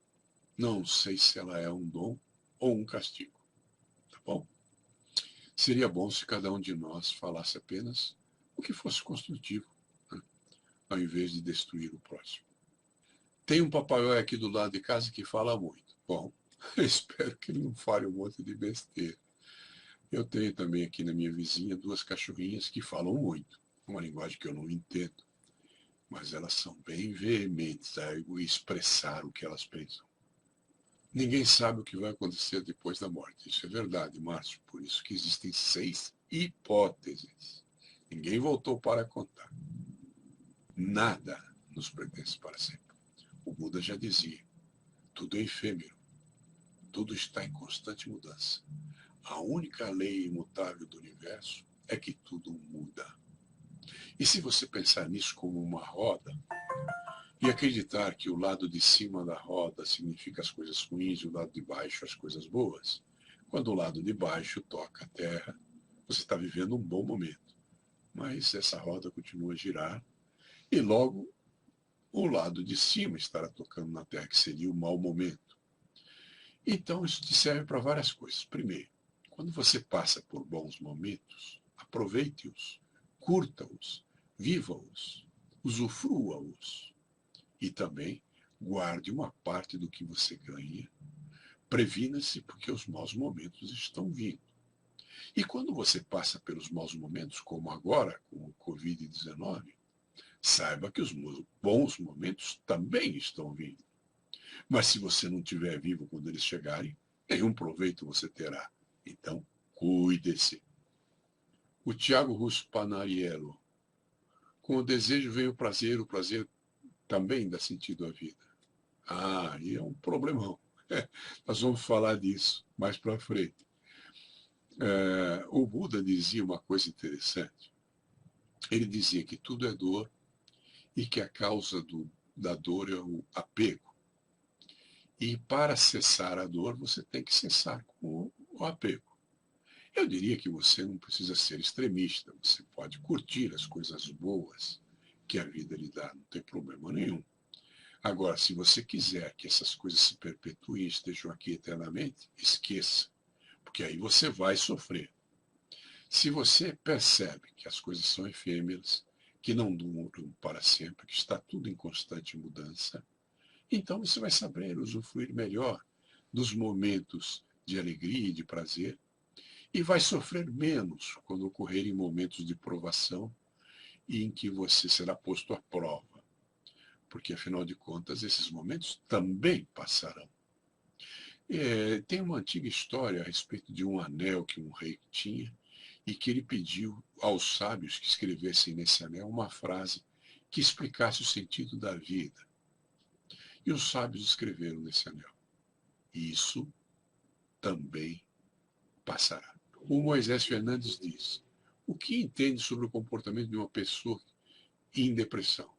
não sei se ela é um dom ou um castigo. Tá bom? Seria bom se cada um de nós falasse apenas o que fosse construtivo, né? Ao invés de destruir o próximo. Tem um papagaio aqui do lado de casa que fala muito. Bom, eu espero que ele não fale um monte de besteira. Eu tenho também aqui na minha vizinha 2 cachorrinhas que falam muito. Uma linguagem que eu não entendo, mas elas são bem veementes a expressar o que elas pensam. Ninguém sabe o que vai acontecer depois da morte. Isso é verdade, Márcio. Por isso que existem 6 hipóteses. Ninguém voltou para contar. Nada nos pertence para sempre. O Buda já dizia, tudo é efêmero, tudo está em constante mudança. A única lei imutável do universo é que tudo muda. E se você pensar nisso como uma roda, e acreditar que o lado de cima da roda significa as coisas ruins e o lado de baixo as coisas boas, quando o lado de baixo toca a terra, você está vivendo um bom momento. Mas essa roda continua a girar e logo o lado de cima estará tocando na terra, que seria o mau momento. Então isso te serve para várias coisas. Primeiro, quando você passa por bons momentos, aproveite-os, curta-os, viva-os, usufrua-os. E também guarde uma parte do que você ganha. Previna-se porque os maus momentos estão vindo. E quando você passa pelos maus momentos, como agora com o Covid-19, saiba que os bons momentos também estão vindo. Mas se você não estiver vivo quando eles chegarem, nenhum proveito você terá. Então, cuide-se. O Tiago Russo Panariello. Com o desejo vem o prazer também dá sentido à vida. Ah, e é um problemão. Nós vamos falar disso mais para frente. O Buda dizia uma coisa interessante. Ele dizia que tudo é dor e que a causa da dor é o apego. E para cessar a dor, você tem que cessar com o apego. Eu diria que você não precisa ser extremista, você pode curtir as coisas boas que a vida lhe dá, não tem problema nenhum. Agora, se você quiser que essas coisas se perpetuem e estejam aqui eternamente, esqueça, porque aí você vai sofrer. Se você percebe que as coisas são efêmeras, que não duram para sempre, que está tudo em constante mudança, então você vai saber usufruir melhor dos momentos de alegria e de prazer e vai sofrer menos quando ocorrerem momentos de provação e em que você será posto à prova. Porque, afinal de contas, esses momentos também passarão. Tem uma antiga história a respeito de um anel que um rei tinha e que ele pediu aos sábios que escrevessem nesse anel uma frase que explicasse o sentido da vida. E os sábios escreveram nesse anel: isso também passará. O Moisés Fernandes diz: o que entende sobre o comportamento de uma pessoa em depressão?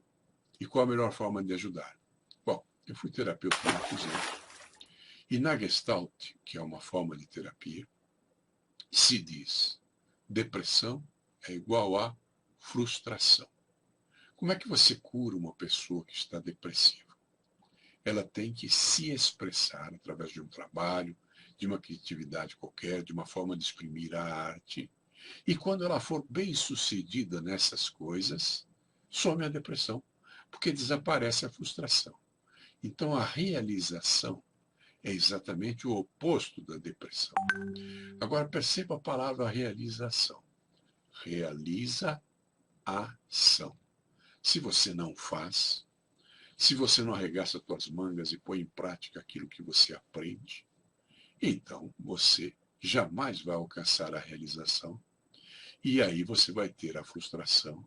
E qual a melhor forma de ajudar? Bom, eu fui terapeuta há muitos anos. E na Gestalt, que é uma forma de terapia, se diz: depressão é igual a frustração. Como é que você cura uma pessoa que está depressiva? Ela tem que se expressar através de um trabalho, de uma criatividade qualquer, de uma forma de exprimir a arte. E quando ela for bem sucedida nessas coisas, some a depressão, porque desaparece a frustração. Então a realização é exatamente o oposto da depressão. Agora perceba a palavra realização. Realiza a ação. Se você não faz, se você não arregaça suas mangas e põe em prática aquilo que você aprende, então você jamais vai alcançar a realização. E aí você vai ter a frustração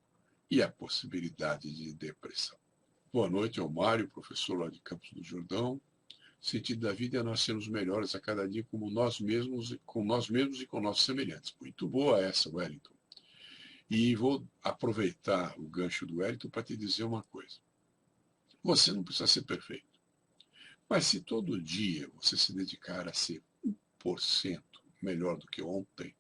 e a possibilidade de depressão. Boa noite, ao Mário, professor lá de Campos do Jordão. O sentido da vida é nós sermos melhores a cada dia como nós mesmos, com nós mesmos e com nossos semelhantes. Muito boa essa, Wellington. E vou aproveitar o gancho do Wellington para te dizer uma coisa. Você não precisa ser perfeito. Mas se todo dia você se dedicar a ser 1% melhor do que ontem,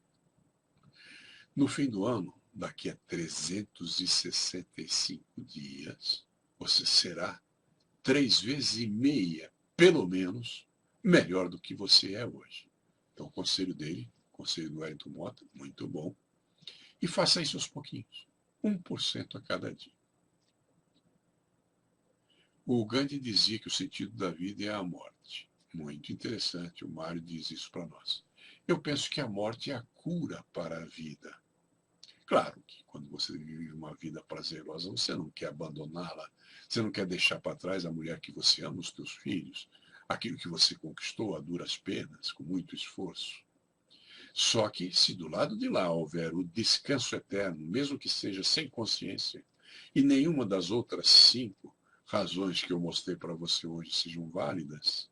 no fim do ano, daqui a 365 dias, você será 3 vezes e meia, pelo menos, melhor do que você é hoje. Então, o conselho dele, o conselho do Wellington Mota, muito bom. E faça isso aos pouquinhos, 1% a cada dia. O Gandhi dizia que o sentido da vida é a morte. Muito interessante, o Mário diz isso para nós. Eu penso que a morte é a cura para a vida. Claro que quando você vive uma vida prazerosa, você não quer abandoná-la, você não quer deixar para trás a mulher que você ama, os teus filhos, aquilo que você conquistou a duras penas, com muito esforço. Só que se do lado de lá houver o descanso eterno, mesmo que seja sem consciência, e nenhuma das outras 5 razões que eu mostrei para você hoje sejam válidas,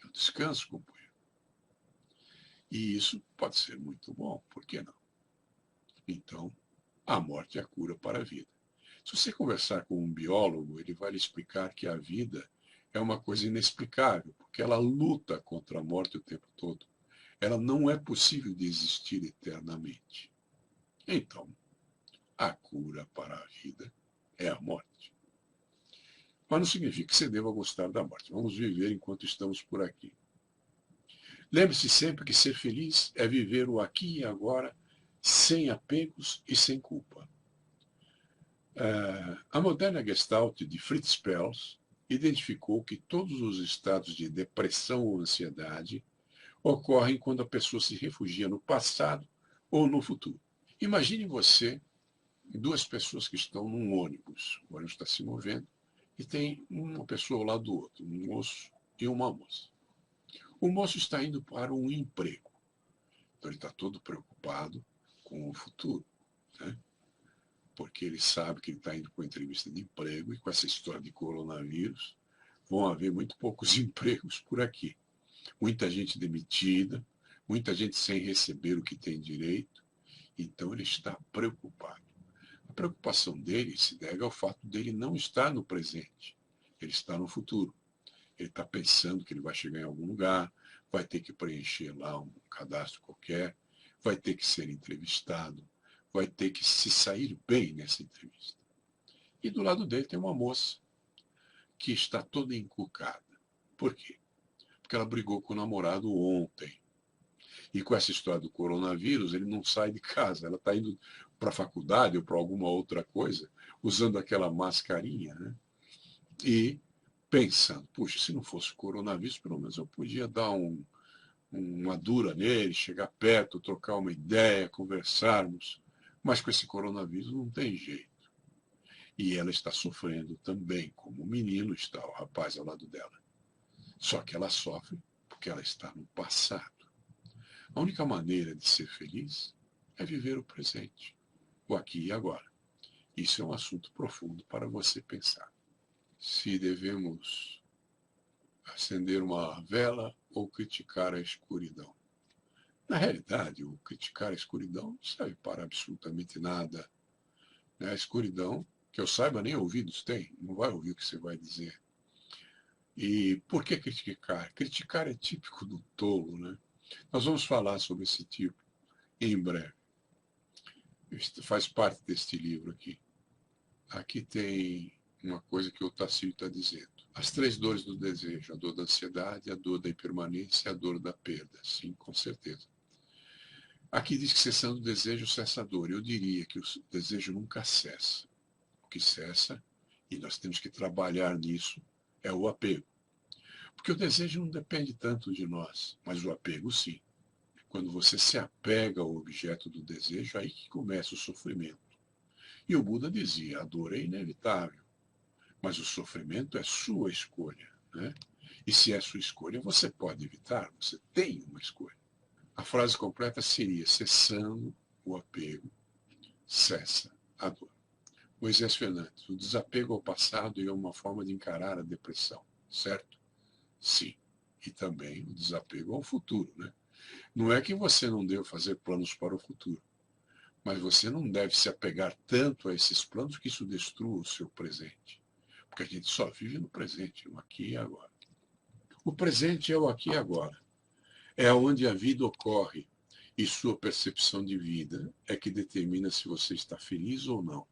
é o descanso, companheiro. E isso pode ser muito bom, por que não? Então, a morte é a cura para a vida. Se você conversar com um biólogo, ele vai lhe explicar que a vida é uma coisa inexplicável, porque ela luta contra a morte o tempo todo. Ela não é possível de existir eternamente. Então, a cura para a vida é a morte. Mas não significa que você deva gostar da morte. Vamos viver enquanto estamos por aqui. Lembre-se sempre que ser feliz é viver o aqui e agora, sem apegos e sem culpa. A moderna Gestalt de Fritz Perls identificou que todos os estados de depressão ou ansiedade ocorrem quando a pessoa se refugia no passado ou no futuro. Imagine você, duas pessoas que estão num ônibus. O ônibus está se movendo e tem uma pessoa ao lado do outro, um moço e uma moça. O moço está indo para um emprego. Então ele está todo preocupado com o futuro, né? Porque ele sabe que ele está indo para uma entrevista de emprego e com essa história de coronavírus vão haver muito poucos empregos por aqui. Muita gente demitida, muita gente sem receber o que tem direito. Então ele está preocupado. A preocupação dele se deve ao fato dele não estar no presente. Ele está no futuro. Ele está pensando que ele vai chegar em algum lugar, vai ter que preencher lá um cadastro qualquer, vai ter que ser entrevistado, vai ter que se sair bem nessa entrevista. E do lado dele tem uma moça que está toda encucada. Por quê? Porque ela brigou com o namorado ontem. E com essa história do coronavírus, ele não sai de casa. Ela está indo para a faculdade ou para alguma outra coisa, usando aquela mascarinha, né? E pensando, puxa, se não fosse o coronavírus, pelo menos eu podia dar uma dura nele, chegar perto, trocar uma ideia, conversarmos. Mas com esse coronavírus não tem jeito. E ela está sofrendo também, como o menino está, o rapaz ao lado dela. Só que ela sofre porque ela está no passado. A única maneira de ser feliz é viver o presente, o aqui e agora. Isso é um assunto profundo para você pensar. Se devemos acender uma vela ou criticar a escuridão. Na realidade, o criticar a escuridão não serve para absolutamente nada. A escuridão, que eu saiba, nem ouvidos tem, não vai ouvir o que você vai dizer. E por que criticar? Criticar é típico do tolo, né? Nós vamos falar sobre esse tipo em breve. Isso faz parte deste livro aqui. Aqui tem uma coisa que o Tassilo está dizendo. As três dores do desejo, a dor da ansiedade, a dor da impermanência e a dor da perda. Sim, com certeza. Aqui diz que cessando o desejo, cessa a dor. Eu diria que o desejo nunca cessa. O que cessa, e nós temos que trabalhar nisso, é o apego. Porque o desejo não depende tanto de nós, mas o apego sim. Quando você se apega ao objeto do desejo, aí que começa o sofrimento. E o Buda dizia, a dor é inevitável, mas o sofrimento é sua escolha, né? E se é sua escolha, você pode evitar, você tem uma escolha. A frase completa seria, cessando o apego, cessa a dor. Moisés Fernandes, o desapego ao passado é uma forma de encarar a depressão, certo? Sim. E também o desapego ao futuro, né? Não é que você não deva fazer planos para o futuro, mas você não deve se apegar tanto a esses planos que isso destrua o seu presente. Porque a gente só vive no presente, no aqui e agora. O presente é o aqui e agora. É onde a vida ocorre e sua percepção de vida é que determina se você está feliz ou não.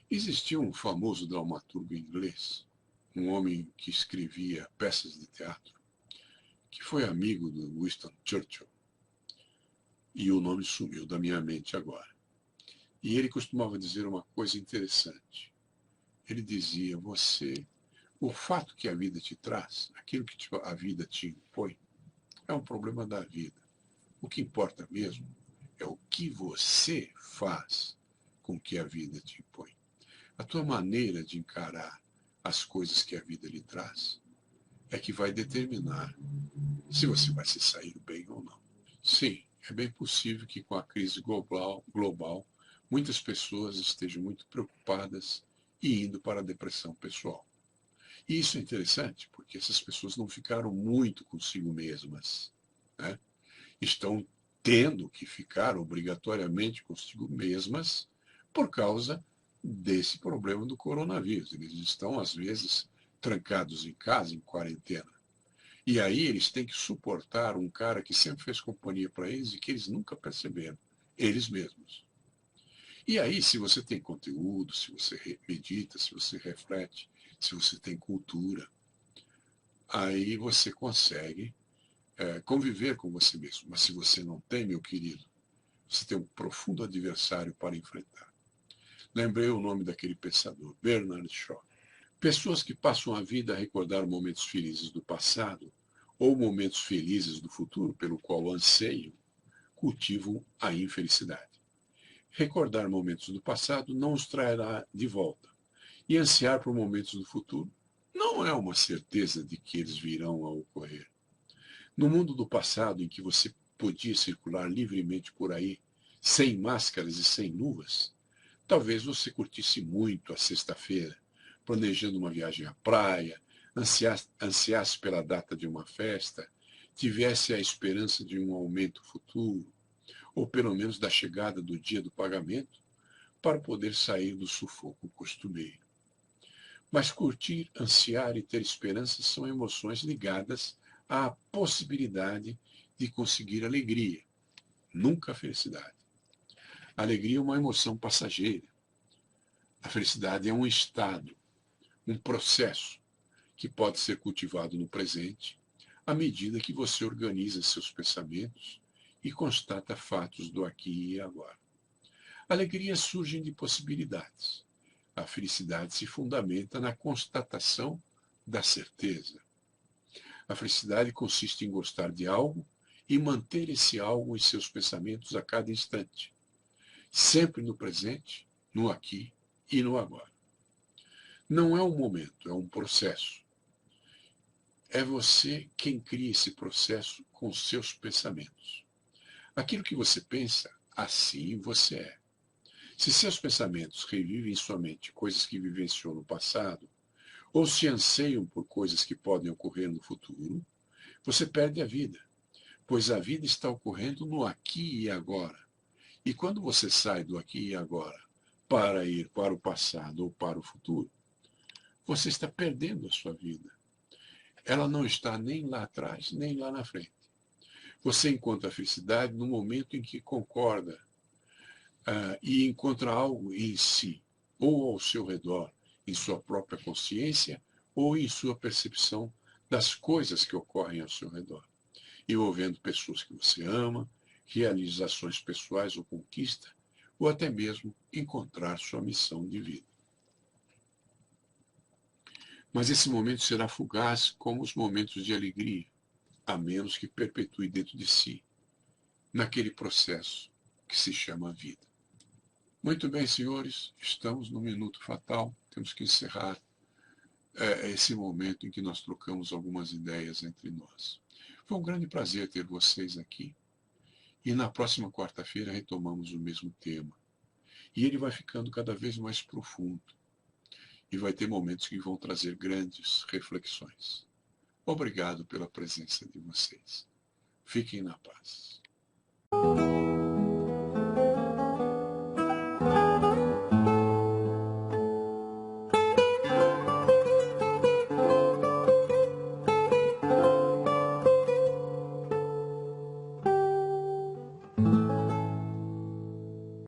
Existia um famoso dramaturgo inglês, um homem que escrevia peças de teatro, que foi amigo do Winston Churchill. E o nome sumiu da minha mente agora. E ele costumava dizer uma coisa interessante. Ele dizia, o fato que a vida te traz, aquilo que a vida te impõe, é um problema da vida. O que importa mesmo é o que você faz com que a vida te impõe. A tua maneira de encarar as coisas que a vida lhe traz é que vai determinar se você vai se sair bem ou não. Sim, é bem possível que com a crise global muitas pessoas estejam muito preocupadas e indo para a depressão pessoal. E isso é interessante, porque essas pessoas não ficaram muito consigo mesmas, né? Estão tendo que ficar obrigatoriamente consigo mesmas por causa desse problema do coronavírus. Eles estão, às vezes, trancados em casa, em quarentena. E aí eles têm que suportar um cara que sempre fez companhia para eles e que eles nunca perceberam, eles mesmos. E aí, se você tem conteúdo, se você medita, se você reflete, se você tem cultura, aí você consegue conviver com você mesmo. Mas se você não tem, meu querido, Você tem um profundo adversário para enfrentar. Lembrei o nome daquele pensador, Bernard Shaw. Pessoas que passam a vida a recordar momentos felizes do passado ou momentos felizes do futuro pelo qual anseiam, cultivam a infelicidade. Recordar momentos do passado não os trará de volta. E ansiar por momentos do futuro não é uma certeza de que eles virão a ocorrer. No mundo do passado, em que você podia circular livremente por aí, sem máscaras e sem luvas, talvez você curtisse muito a sexta-feira, planejando uma viagem à praia, ansiasse pela data de uma festa, tivesse a esperança de um aumento futuro, ou pelo menos da chegada do dia do pagamento, para poder sair do sufoco costumeiro. Mas curtir, ansiar e ter esperança são emoções ligadas à possibilidade de conseguir alegria, nunca felicidade. A alegria é uma emoção passageira. A felicidade é um estado, um processo que pode ser cultivado no presente, à medida que você organiza seus pensamentos e constata fatos do aqui e agora. Alegrias surgem de possibilidades. A felicidade se fundamenta na constatação da certeza. A felicidade consiste em gostar de algo e manter esse algo em seus pensamentos a cada instante, sempre no presente, no aqui e no agora. Não é um momento, é um processo. É você quem cria esse processo com seus pensamentos. Aquilo que você pensa, assim você é. Se seus pensamentos revivem em sua mente coisas que vivenciou no passado, ou se anseiam por coisas que podem ocorrer no futuro, você perde a vida, pois a vida está ocorrendo no aqui e agora. E quando você sai do aqui e agora para ir para o passado ou para o futuro, você está perdendo a sua vida. Ela não está nem lá atrás, nem lá na frente. Você encontra a felicidade no momento em que concorda e encontra algo em si, ou ao seu redor, em sua própria consciência, ou em sua percepção das coisas que ocorrem ao seu redor, envolvendo pessoas que você ama, realizações pessoais ou conquista, ou até mesmo encontrar sua missão de vida. Mas esse momento será fugaz como os momentos de alegria, a menos que perpetue dentro de si, naquele processo que se chama vida. Muito bem, senhores, estamos no minuto fatal, temos que encerrar esse momento em que nós trocamos algumas ideias entre nós. Foi um grande prazer ter vocês aqui. E na próxima quarta-feira retomamos o mesmo tema. E ele vai ficando cada vez mais profundo. E vai ter momentos que vão trazer grandes reflexões. Obrigado pela presença de vocês. Fiquem na paz.